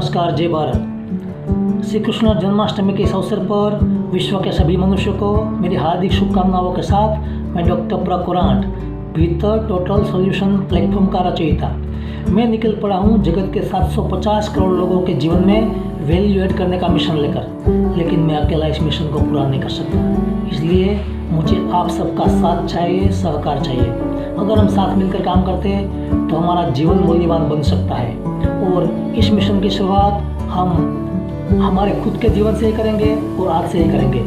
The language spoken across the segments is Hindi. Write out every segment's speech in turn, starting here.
नमस्कार, जय भारत। श्री कृष्ण जन्माष्टमी के इस अवसर पर विश्व के सभी मनुष्यों को मेरी हार्दिक शुभकामनाओं के साथ मैं डॉक्टर प्रकुरांट भीतर टोटल सॉल्यूशन प्लेटफॉर्म का रचयिता मैं निकल पड़ा हूँ जगत के 750 करोड़ लोगों के जीवन में वैल्यू ऐड करने का मिशन लेकर। लेकिन मैं अकेला इस मिशन को पूरा नहीं कर सकता, इसलिए मुझे आप सबका साथ चाहिए, सहकार चाहिए। अगर हम साथ मिलकर काम करते हैं तो हमारा जीवन मूल्यवान बन सकता है। और इस मिशन की शुरुआत हम हमारे खुद के जीवन से ही करेंगे और आज से ही करेंगे।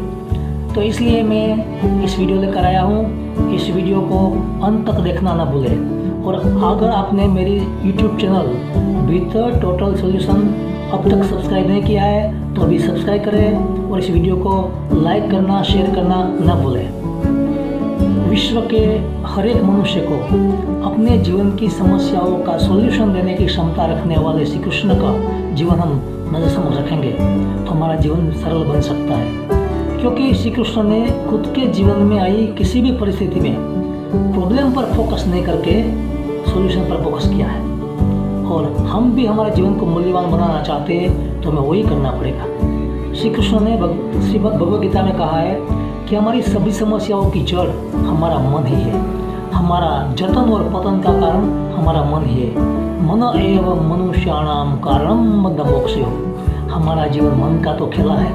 तो इसलिए मैं इस वीडियो लेकर आया हूँ। इस वीडियो को अंत तक देखना ना भूलें। और अगर आपने मेरी YouTube चैनल भीतर टोटल सॉल्यूशन अब तक सब्सक्राइब नहीं किया है तो अभी सब्सक्राइब करें और इस वीडियो को लाइक करना, शेयर करना ना भूलें। विश्व के हर एक मनुष्य को अपने जीवन की समस्याओं का सॉल्यूशन देने की क्षमता रखने वाले श्री कृष्ण का जीवन हम नजर समझ रखेंगे तो हमारा जीवन सरल बन सकता है। क्योंकि श्री कृष्ण ने खुद के जीवन में आई किसी भी परिस्थिति में प्रॉब्लम पर फोकस नहीं करके सॉल्यूशन पर फोकस किया है। और हम भी हमारे जीवन को मूल्यवान बनाना चाहते हैं तो हमें वही करना पड़ेगा। श्री कृष्ण ने श्रीमद् भगवद गीता में कहा है कि हमारी सभी समस्याओं की जड़ हमारा मन ही है। हमारा जतन और पतन का कारण हमारा मन ही है। मन एव मनुष्याणाम कारणम बद्ध मोक्षयो। हमारा जीवन मन का तो खेला है।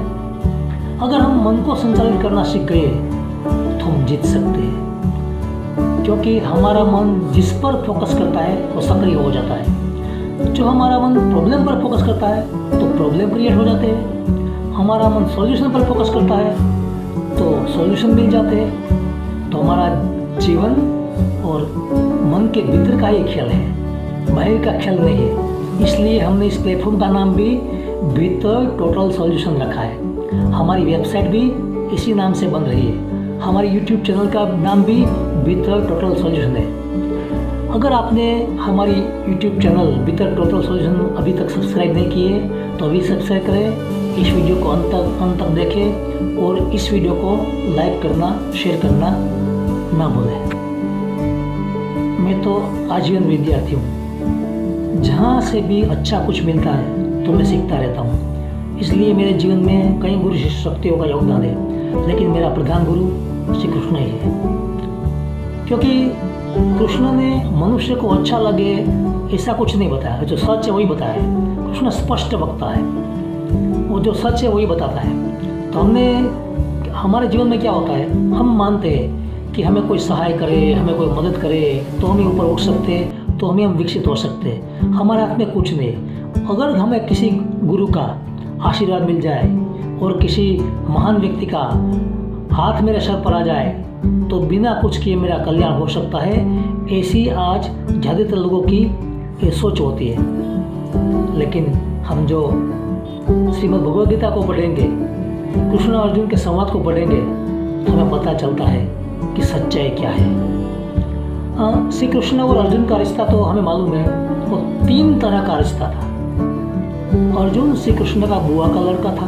अगर हम मन को संचालित करना सीख गए तो हम जीत सकते हैं। क्योंकि हमारा मन जिस पर फोकस करता है वो सक्रिय हो जाता है। जो हमारा मन प्रॉब्लम पर फोकस करता है तो प्रॉब्लम क्रिएट हो जाते हैं। हमारा मन सॉल्यूशन पर फोकस करता है तो सॉल्यूशन मिल जाते हैं। तो हमारा जीवन और मन के भीतर का ही खेल है, बाहर का खेल नहीं है। इसलिए हमने इस प्लेटफॉर्म का नाम भी भीतर टोटल सॉल्यूशन रखा है। हमारी वेबसाइट भी इसी नाम से बन रही है। हमारे YouTube चैनल का नाम भी भीतर टोटल सॉल्यूशन है। अगर आपने हमारी YouTube चैनल भीतर टोटल सॉल्यूशन अभी तक सब्सक्राइब नहीं किए तो अभी सब्सक्राइब करें। इस वीडियो को अंत तक देखें और इस वीडियो को लाइक करना, शेयर करना ना भूलें। मैं तो आजीवन विद्यार्थी हूँ। जहाँ से भी अच्छा कुछ मिलता है तो मैं सीखता रहता हूँ। इसलिए मेरे जीवन में कई गुरु शक्तियों का योगदान है, लेकिन मेरा प्रधान गुरु श्री कृष्ण ही है। क्योंकि कृष्ण ने मनुष्य को अच्छा लगे ऐसा कुछ नहीं बताया। जो सच है वही बताया है। कृष्ण स्पष्ट वक्ता है, वो जो सच है वही बताता है। तो हमारे जीवन में क्या होता है, हम मानते हैं कि हमें कोई सहाय करे, हमें कोई मदद करे तो हम ऊपर उठ सकते, तो हम विकसित हो सकते। हमारे हाथ में कुछ नहीं। अगर हमें किसी गुरु का आशीर्वाद मिल जाए और किसी महान व्यक्ति का हाथ मेरे सर पर आ जाए तो बिना कुछ किए मेरा कल्याण हो सकता है। ऐसी आज ज़्यादातर लोगों की ये सोच होती है। लेकिन हम जो श्रीमद् भगवद गीता को पढ़ेंगे, कृष्ण अर्जुन के संवाद को पढ़ेंगे तो हमें पता चलता है कि सच्चाई क्या है। श्री कृष्ण और अर्जुन का रिश्ता तो हमें मालूम है, वो 3 तरह का रिश्ता था। अर्जुन श्री कृष्ण का बुआ का लड़का था,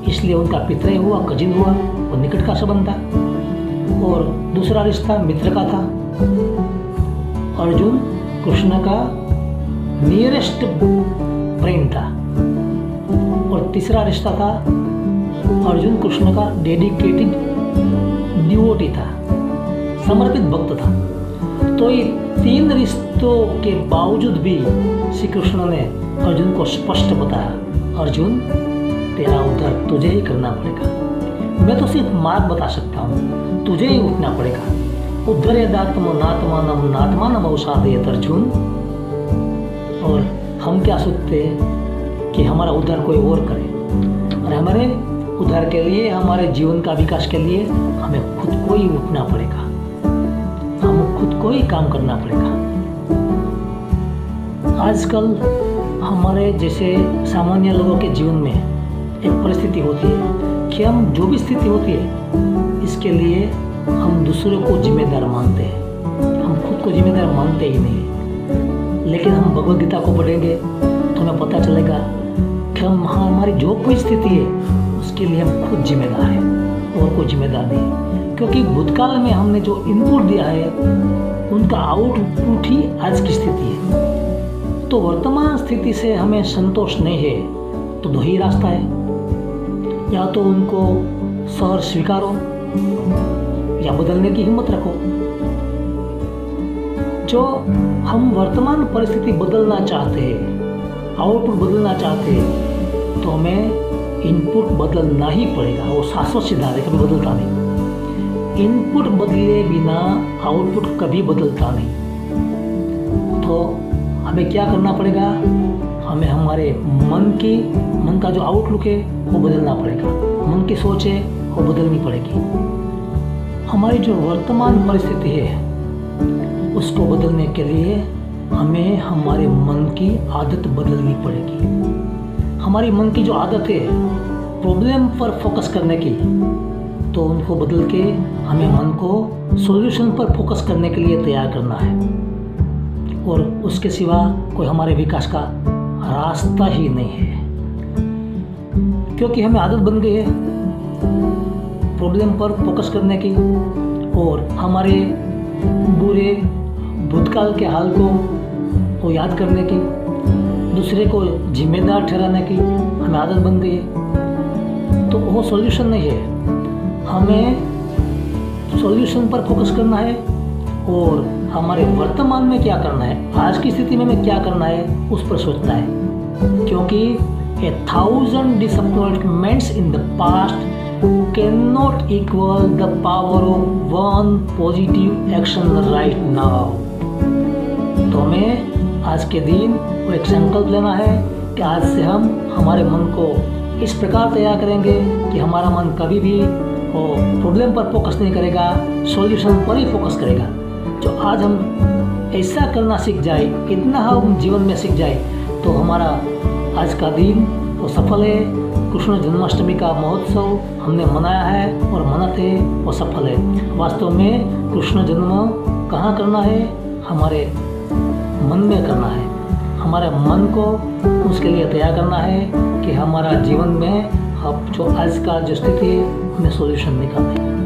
इसलिए उनका पितृ हुआ, कजिन हुआ, वो निकट का संबंध था। और दूसरा रिश्ता मित्र का था। अर्जुन कृष्ण का नियरेस्ट फ्रेंड था। और तीसरा रिश्ता था अर्जुन कृष्ण का डेडिकेटेड डिवोटी था, समर्पित भक्त था। तो ये 3 रिश्तों के बावजूद भी श्री कृष्ण ने अर्जुन को स्पष्ट बताया, अर्जुन तेरा उद्धार तुझे ही करना पड़ेगा। मैं तो सिर्फ मार्ग बता सकता हूँ, तुझे ही उठना पड़ेगा। उद्धरेदात्मनात्मानम नात्मानम अवसादयेत अर्जुन। और हम क्या सोचते हैं कि हमारा उद्धार कोई और करे, और हमारे उद्धार के लिए, हमारे जीवन का विकास के लिए हमें खुद को ही उठना पड़ेगा, हमें खुद को ही काम करना पड़ेगा। आजकल हमारे जैसे सामान्य लोगों के जीवन में एक परिस्थिति होती है कि हम जो भी स्थिति होती है इसके लिए हम दूसरों को जिम्मेदार मानते हैं, हम खुद को जिम्मेदार मानते ही नहीं। लेकिन हम भगवद गीता को पढ़ेंगे तो हमें पता चलेगा कि हमारी जो कोई स्थिति है उसके लिए हम खुद जिम्मेदार हैं और कोई जिम्मेदार नहीं। क्योंकि भूतकाल में हमने जो इनपुट दिया है उनका आउटपुट ही आज की स्थिति है। तो वर्तमान स्थिति से हमें संतोष नहीं है तो दो ही रास्ता है, या तो उनको सहर्ष स्वीकारो या बदलने की हिम्मत रखो। जो हम वर्तमान परिस्थिति बदलना चाहते हैं, आउटपुट बदलना चाहते हैं, तो हमें इनपुट बदलना ही पड़ेगा। वो शाश्वत सिद्धांत है, कभी बदलता नहीं। इनपुट बदले बिना आउटपुट कभी बदलता नहीं। तो हमें क्या करना पड़ेगा? हमें हमारे मन का जो आउटलुक है वो बदलना पड़ेगा। मन की सोच है वो बदलनी पड़ेगी। हमारी जो वर्तमान परिस्थिति है उसको बदलने के लिए हमें हमारे मन की आदत बदलनी पड़ेगी। हमारी मन की जो आदत है प्रॉब्लम पर फोकस करने की, तो उनको बदल के हमें मन को सॉल्यूशन पर फोकस करने के लिए तैयार करना है। और उसके सिवा कोई हमारे विकास का रास्ता ही नहीं है, क्योंकि हमें आदत बन गई है प्रॉब्लम पर फोकस करने की और हमारे बुरे भूतकाल के हाल को याद करने की, दूसरे को जिम्मेदार ठहराने की हमें आदत बन गई है। तो वो सॉल्यूशन नहीं है। हमें सॉल्यूशन पर फोकस करना है और हमारे वर्तमान में क्या करना है, आज की स्थिति में हमें क्या करना है उस पर सोचना है। क्योंकि 1000 disappointments in the past cannot equal the power of one positive action right now। तो हमें आज के दिन वो एक संकल्प लेना है कि आज से हम हमारे मन को इस प्रकार तैयार करेंगे कि हमारा मन कभी भी प्रॉब्लम पर फोकस नहीं करेगा, सॉल्यूशन पर ही फोकस करेगा। जो आज हम ऐसा करना सीख जाए, इतना हम जीवन में सीख जाए, तो हमारा आज का दिन वो सफल है। कृष्ण जन्माष्टमी का महोत्सव हमने मनाया है और मनाते वो सफल है। वास्तव में कृष्ण जन्म कहाँ करना है? हमारे मन में करना है। हमारे मन को उसके लिए तैयार करना है कि हमारा जीवन में अब जो आज का जो स्थिति है हमें सॉल्यूशन निकालना है।